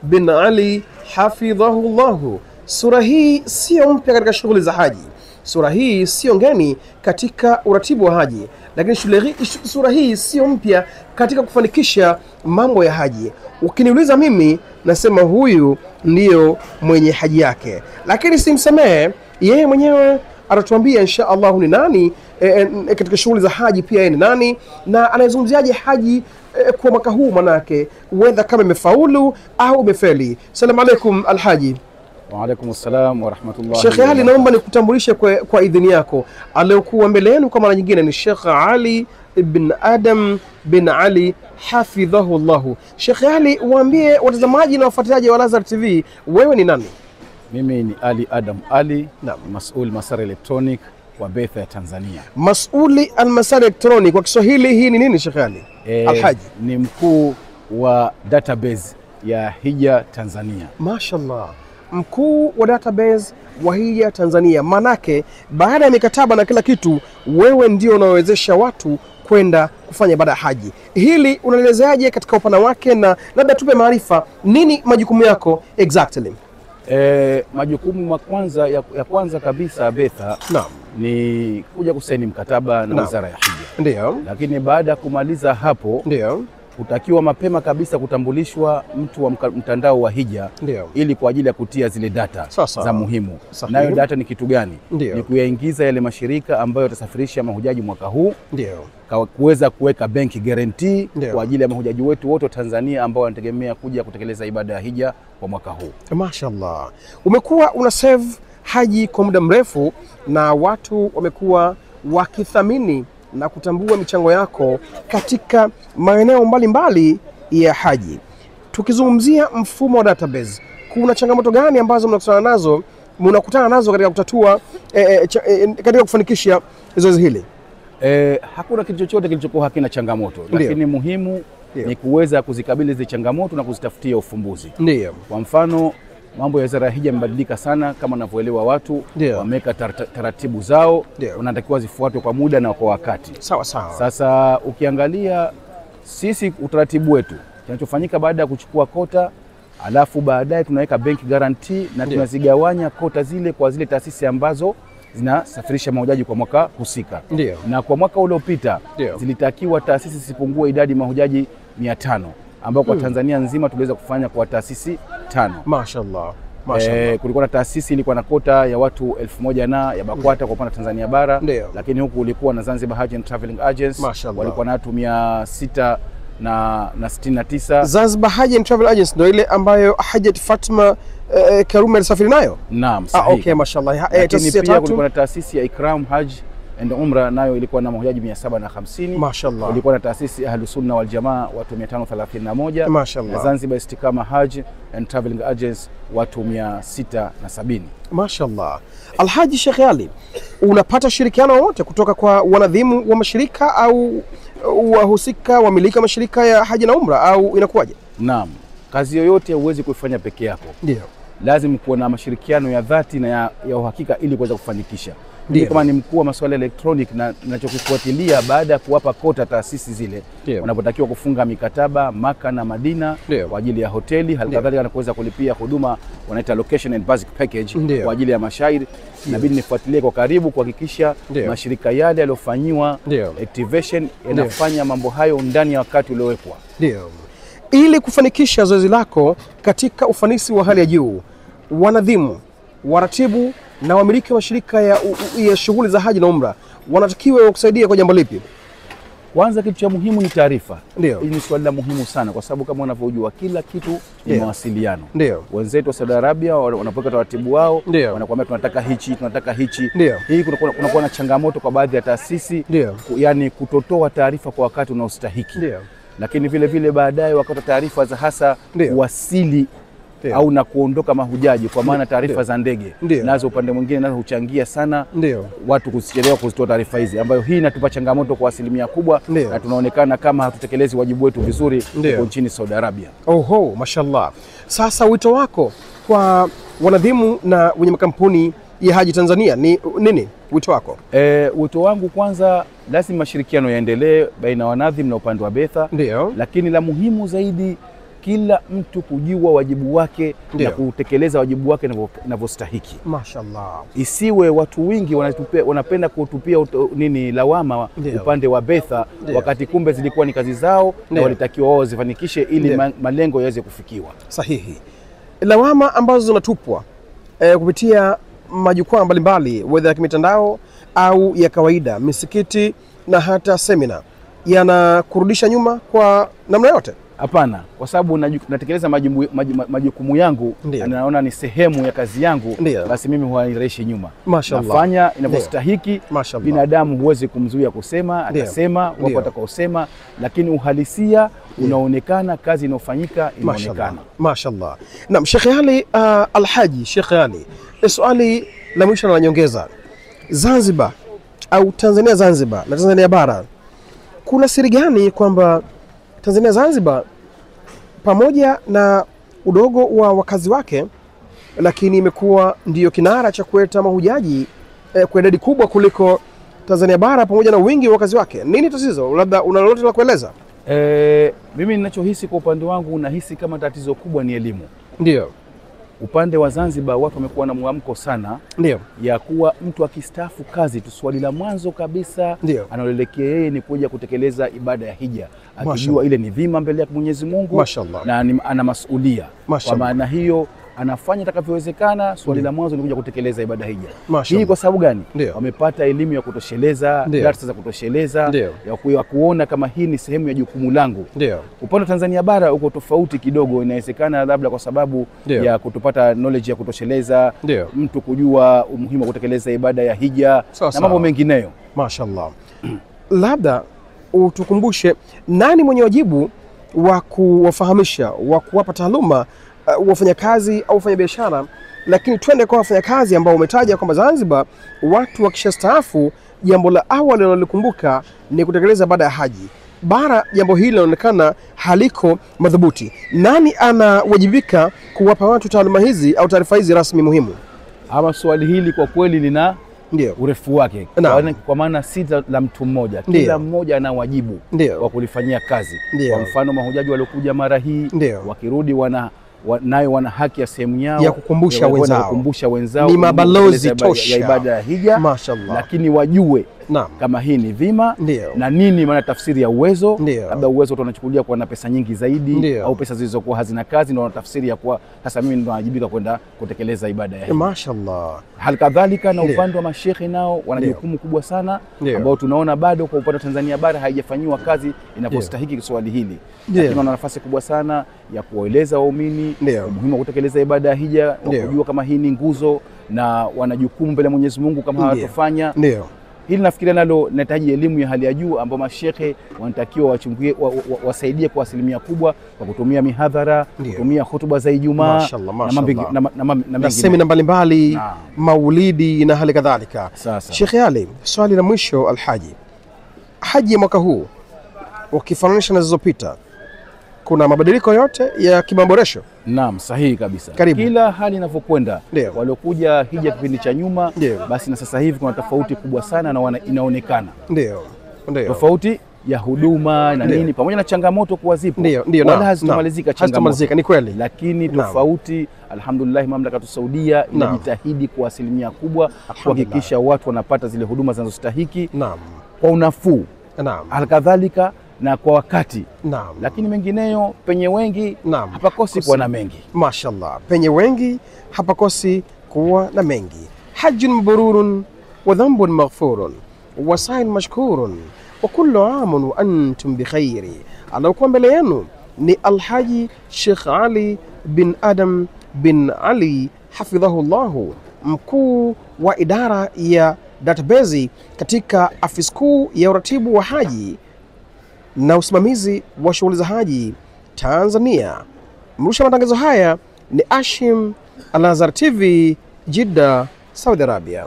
bin Ali hafidhahullahu. Sura hii sio mpya katika shughuli za haji. Sura hii sio ngeni katika uratibu wa haji, lakini sura hii sio mpya katika kufanikisha mambo ya haji. Ukiniuliza mimi, nasema huyu ndiyo mwenye haji yake, lakini simsamehe yeye mwenyewe. Atatuambia insha Allah ni nani katika shughuli za haji, pia yeye ni nani na anayezungumziaje haji kwa mwaka huu, manake whether kama imefaulu au imefeli. Salamu alaykum alhaji. Wa alaykum assalam wa rahmatullahi. Sheikh Ali, naomba nikutambulishe kwa idhini yako. Aliyokuwa mbele yenu kwa mara nyingine ni Sheikh Ali ibn Adam bin Ali hafidhahullahu. Sheikh Ali, waambie watazamaji na wafuatiliaji wa Al-Azhar TV, wewe ni nani? Mimi ni Ali Adam Ali, mas'ul Masar Electronic wa Betha ya Tanzania. Mas'uli al-Masar Electronic kwa Kiswahili hii ni nini Sheikh Ali? Alhaji ni mkuu wa database ya Hija Tanzania. Mashallah, mkuu wa database wa Hija Tanzania. Manake baada ya mikataba na kila kitu, wewe ndio unawezesha watu kwenda kufanya ibada ya haji. Hili unaelezeaje katika upana wake, na labda tupe maarifa, nini majukumu yako exactly? Majukumu ya kwanza kabisa Betha ni kuja kusaini mkataba na Wizara ya Hija. Ndio. Lakini baada ya kumaliza hapo, ndio utakiwa mapema kabisa kutambulishwa mtu wa mtandao wa Hija. Ndio. Ili kwa ajili ya kutia zile data za muhimu. Nayo data ni kitu gani? Ndio. Ni kuyaingiza yale mashirika ambayo yatasafirisha mahujaji mwaka huu. Ndio. Kuweza kuweka bank guarantee kwa ajili ya mahujaji wetu wote wa Tanzania ambao wanategemea kuja kutekeleza ibada ya Hija kwa mwaka huu. Mashaallah. Umekuwa una save haji kwa muda mrefu na watu wamekuwa wakithamini na kutambua michango yako katika maeneo mbalimbali ya haji. Tukizungumzia mfumo wa database, kuna changamoto gani ambazo mnakutana nazo katika kutatua katika kufanikisha zoezi hili? Hakuna kitu chochote kilichokuwa hakina changamoto. Lakini muhimu ni kuweza kuzikabili hizo changamoto na kuzitafutia ufumbuzi. Ndio. Kwa mfano, mambo ya Wizara ya Hija yamebadilika sana, kama wanavyoelewa watu, wameka taratibu zao, wanatakiwa zifuatwe kwa muda na kwa wakati. Sawa sawa. Sasa ukiangalia sisi utaratibu wetu, kinachofanyika baada ya kuchukua kota, alafu baadaye tunaweka bank guarantee na tunazigawanya kota zile kwa zile taasisi ambazo zinasafirisha mahujaji kwa mwaka husika. Na kwa mwaka uliopita zilitakiwa taasisi zisipungue idadi mahujaji 500 ambao kwa Tanzania nzima tuliweza kufanya kwa taasisi 5. Mashaallah. Mashaallah. Kulikuwa na taasisi ilikuwa na kota ya watu 1000 na ya BAKWATA kwa upande wa Tanzania bara. Lakini huku ulikuwa na Zanzibar Hajj and Traveling Agents walikuwa na watu 669. Zanzibar Hajj and Travel Agents ndio ile ambayo Hajjat Fatma Karume alisafiri nayo? Naam, sahihi. Okay, mashallah. Taasisi pia kulikuwa na taasisi ya Ikram Hajj and Umra, nayo ilikuwa na mahujaji 750. Mashallah. Kulikuwa na taasisi Ahlus Sunna wal Jamaa watu 531. Mashallah. Na Zanzibar Istiqama Hajj and Traveling Agents watu 670. Mashallah. Alhaji Sheikh Ali, unapata shirikiano wote kutoka kwa wanadhimu wa mashirika au wahusika wamiliki wa mashirika ya haji na umra, au inakuwaje? Naam. Kazi yoyote huwezi kuifanya peke yako. Ndio. Lazima kuwa na mashirikiano ya dhati na ya uhakika ili kuweza kufanikisha. Ndio. Kama ni mkuu wa masuala electronic na ninachokufuatilia baada ya kuwapa kota taasisi zile, wanapotakiwa kufunga mikataba Maka na Madina kwa ajili ya hoteli, halikadhalika na kuweza kulipia huduma wanaita location and basic package kwa ajili ya mashairi, inabidi nifuatilie kwa karibu kuhakikisha mashirika yale yaliyofanywa activation yanafanya mambo hayo ndani ya wakati uliowekwa. Ndio. Ili kufanikisha zoezi lako katika ufanisi wa hali ya juu, wanadhimu, waratibu na wamiliki wa mashirika ya shughuli za haji na umra wanatakiwa kusaidia kwa jambo lipi? Kwanza, kitu cha muhimu ni taarifa. Hili ni swali la muhimu sana, kwa sababu kama unavyojua kila kitu ni mawasiliano. Wenzetu wa Saudi Arabia wanapoweka taratibu wao, wanakuambia tunataka hichi, tunataka hichi. Hii kunakuwa na changamoto kwa baadhi ya taasisi, yani kutotoa taarifa kwa wakati unaostahiki. Lakini vile vile baadaye wakati taarifa za hasa wasili au na kuondoka mahujaji, kwa maana taarifa za ndege nazo upande mwingine nazo huchangia sana watu kusichelewa kuzitoa taarifa hizi, ambayo hii inatupa changamoto kwa asilimia kubwa na tunaonekana kama hatutekelezi wajibu wetu vizuri huko nchini Saudi Arabia. Oho, mashallah. Sasa wito wako kwa wanadhimu na wenye makampuni ya haji Tanzania ni nini? Wito wako? Wito wangu kwanza, lazima mashirikiano yaendelee baina wanadhimu na upande wa Betha. Lakini la muhimu zaidi kila mtu kujua wajibu wake na kutekeleza wajibu wake inavyostahiki. Mashaallah. Isiwe watu wengi wanapenda kutupia lawama upande wa Betha, wakati kumbe zilikuwa ni kazi zao na walitakiwa wao zifanikishe ili malengo yaweze kufikiwa. Sahihi. Lawama ambazo zinatupwa kupitia majukwaa mbalimbali, whether ya mitandao au ya kawaida, misikiti na hata semina, yanakurudisha nyuma kwa namna yote? Hapana, kwa sababu natekeleza majukumu yangu na naona ni sehemu ya kazi yangu, basi mimi huanireshi nyuma. Mashaallah. Nafanya inavyostahiki. Binadamu huwezi kumzuia kusema, atasema, wapo atakaosema, lakini uhalisia unaonekana, kazi inayofanyika inaonekana. Mashaallah. Naam, Sheikh Ali Alhaji, Sheikh Ali, swali la mwisho na nyongeza. Zanzibar au Tanzania Zanzibar na Tanzania bara, kuna siri gani kwamba Tanzania Zanzibar pamoja na udogo wa wakazi wake, lakini imekuwa ndiyo kinara cha kuleta mahujaji kwa idadi kubwa kuliko Tanzania bara pamoja na wingi wa wakazi wake? Nini tatizo? Labda una lolote la kueleza? Mimi ninachohisi kwa upande wangu, nahisi kama tatizo kubwa ni elimu. Ndio. Upande wa Zanzibar watu wamekuwa na mwamko sana ya kuwa mtu akistaafu kazi tu, swali la mwanzo kabisa analelekea yeye ni kuja kutekeleza ibada ya hija, akijua ile ni dhima mbele ya Mwenyezi Mungu na ana masuhulia. Kwa maana hiyo anafanya atakavyowezekana, swali la mwanzo ni kuja kutekeleza ibada hija. Hii kwa sababu gani? Wamepata elimu ya kutosheleza, darasa za kutosheleza, ya kuona kama hii ni sehemu ya jukumu langu. Upande wa Tanzania bara uko tofauti kidogo, inawezekana labda kwa sababu ya kutopata knowledge ya kutosheleza, mtu kujua umuhimu wa kutekeleza ibada ya hija na mambo mengineyo. Mashaallah. Labda utukumbushe nani mwenye wajibu wa kuwafahamisha, wa kuwapa taaluma wafanyakazi au wafanyabiashara, lakini twende kwa wafanyakazi ambao umetaja kwamba Zanzibar watu wakishastaafu jambo la awali wanalokumbuka ni kutekeleza ibada ya haji. Bara jambo hili linaonekana haliko madhubuti. Nani anawajibika kuwapa watu taaluma hizi au taarifa hizi rasmi muhimu? Ama swali hili kwa kweli lina urefu wake, kwa maana si la mtu mmoja. Kila mmoja ana wajibu wa kulifanyia kazi. Kwa mfano mahujaji waliokuja mara hii wakirudi nayo wana haki ya sehemu yao ya kukumbusha wenzao ni mabalozi tosha ya ibada ya hija. Lakini wajue kama hii ni dhima na nini maana tafsiri ya uwezo. Labda uwezo tunachukulia kwa na pesa nyingi zaidi au pesa zilizokuwa hazina kazi, ndio tafsiri ya kwa sasa mimi ndo najibika kwenda kutekeleza ibada ya hija. Mashaallah. Halikadhalika na upande wa mashehe nao wana jukumu kubwa sana ambao tunaona bado kwa upande wa Tanzania bara haijafanywa kazi inapostahiki swali hili. Lakini wana nafasi kubwa sana ya kuwaeleza waumini umuhimu wa kutekeleza ibada ya hija, kujua kama hii ni nguzo na wana jukumu mbele ya Mwenyezi Mungu kama hawatofanya. Hili nafikiria nalo nahitaji elimu ya hali ya juu ambao mashehe wanatakiwa wachungulie, wasaidie kwa asilimia kubwa kwa kutumia mihadhara, kutumia hutuba za Ijumaa na semina mbalimbali, maulidi na hali kadhalika. Sheikh Ali, swali la mwisho Alhaji, haji mwaka huu ukifananisha na zilizopita, kuna mabadiliko yote ya kimaboresho? Naam, sahihi kabisa. Karibu. Kila hali inavyokwenda, waliokuja hija kipindi cha nyuma, basi na sasa hivi kuna tofauti kubwa sana na inaonekana. Tofauti ya huduma na nini pamoja na changamoto kuwa zipo. Wala hazitamalizika changamoto. Ni kweli. Lakini tofauti, alhamdulillah, mamlaka ya Saudia inajitahidi kwa asilimia kubwa kuhakikisha watu wanapata zile huduma zinazostahiki kwa unafuu. Halikadhalika na kwa wakati. Lakini mengineyo penye wengi hapakosi kuwa na mengi. Mashaallah. Penye wengi hapakosi kuwa na mengi. Hajjun mabrurun wa dhanbun maghfurun wa sa'in mashkurun wa kullu amun wa antum bi khairi. Anaokuwa mbele yenu ni Alhaji Sheikh Ali bin Adam bin Ali hafidhahullahu, mkuu wa idara ya database katika afisi kuu ya uratibu wa haji na usimamizi wa shughuli za haji Tanzania. Mrusha matangazo haya ni Ashim Al-Azhar TV, Jeddah, Saudi Arabia.